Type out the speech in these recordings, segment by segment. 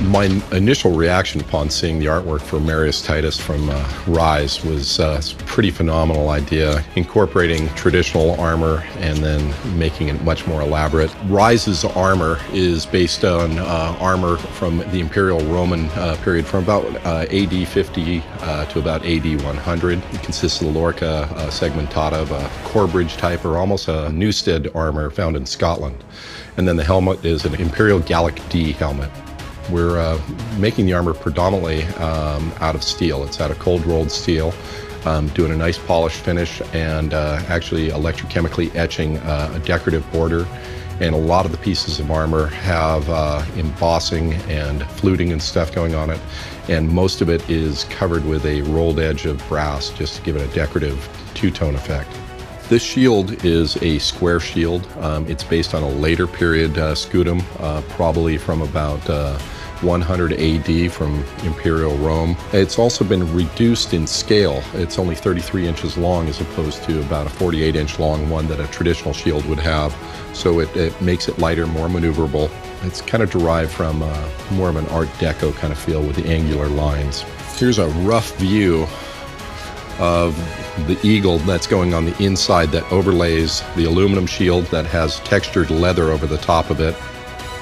My initial reaction upon seeing the artwork for Marius Titus from Ryse was a pretty phenomenal idea, incorporating traditional armor and then making it much more elaborate. Ryse's armor is based on armor from the Imperial Roman period from about AD 50 to about AD 100. It consists of the lorica segmentata of a Corbridge type or almost a Newstead armor found in Scotland. And then the helmet is an Imperial Gallic D helmet. We're making the armor predominantly out of steel. It's out of cold rolled steel, doing a nice polished finish and actually electrochemically etching a decorative border. And a lot of the pieces of armor have embossing and fluting and stuff going on it. And most of it is covered with a rolled edge of brass just to give it a decorative two-tone effect. This shield is a square shield. It's based on a later period scutum, probably from about 100 AD from Imperial Rome. It's also been reduced in scale. It's only 33 inches long as opposed to about a 48-inch long one that a traditional shield would have. So it makes it lighter, more maneuverable. It's kind of derived from more of an Art Deco kind of feel with the angular lines. Here's a rough view of the eagle that's going on the inside that overlays the aluminum shield that has textured leather over the top of it.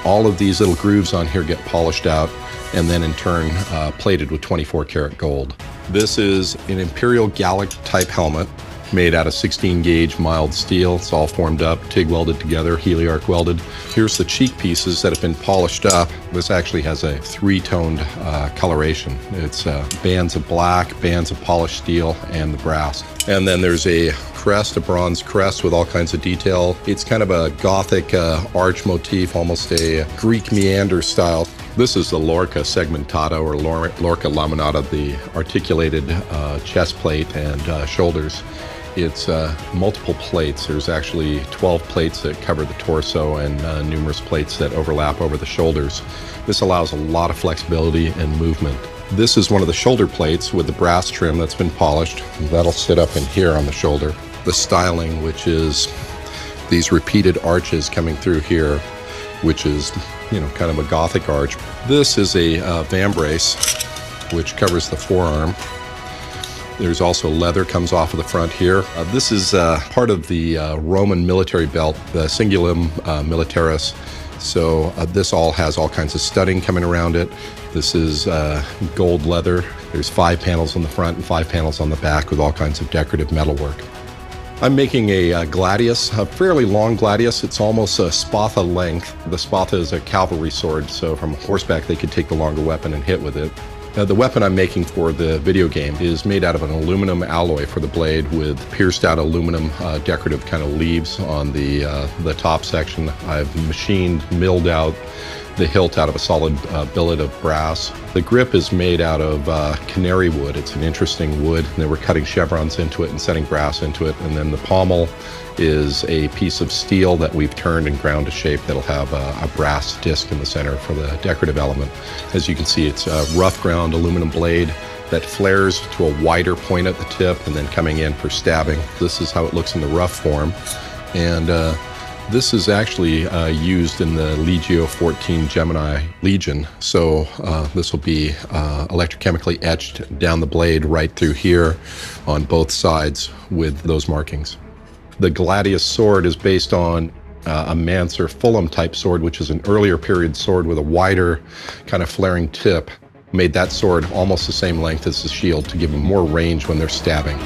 All of these little grooves on here get polished out and then in turn plated with 24 karat gold. This is an Imperial Gallic type helmet made out of 16 gauge mild steel. It's all formed up, TIG welded together, heliarc welded. Here's the cheek pieces that have been polished up. This actually has a three-toned coloration. It's bands of black, bands of polished steel, and the brass. And then there's a crest, a bronze crest with all kinds of detail. It's kind of a Gothic arch motif, almost a Greek meander style. This is the lorica segmentata or lorica laminata, the articulated chest plate and shoulders. It's multiple plates. There's actually 12 plates that cover the torso and numerous plates that overlap over the shoulders. This allows a lot of flexibility and movement. This is one of the shoulder plates with the brass trim that's been polished. That'll sit up in here on the shoulder. The styling, which is these repeated arches coming through here, which is, you know, kind of a Gothic arch. This is a vambrace, which covers the forearm. There's also leather comes off of the front here. This is part of the Roman military belt, the Cingulum Militaris. So this all has all kinds of studding coming around it. This is gold leather. There's 5 panels on the front and 5 panels on the back with all kinds of decorative metalwork. I'm making a gladius, a fairly long gladius. It's almost a spatha length. The spatha is a cavalry sword, so from horseback they could take the longer weapon and hit with it. The weapon I'm making for the video game is made out of an aluminum alloy for the blade with pierced out aluminum decorative kind of leaves on the top section. I've milled out the hilt out of a solid billet of brass. The grip is made out of canary wood. It's an interesting wood. And then we're cutting chevrons into it and setting brass into it. And then the pommel is a piece of steel that we've turned and ground to shape that'll have a brass disc in the center for the decorative element. As you can see, it's a rough ground aluminum blade that flares to a wider point at the tip and then coming in for stabbing. This is how it looks in the rough form. And this is actually used in the Legio 14 Gemini Legion. So this will be electrochemically etched down the blade right through here on both sides with those markings. The gladius sword is based on a Manser Fulham type sword, which is an earlier period sword with a wider kind of flaring tip. Made that sword almost the same length as the shield to give them more range when they're stabbing.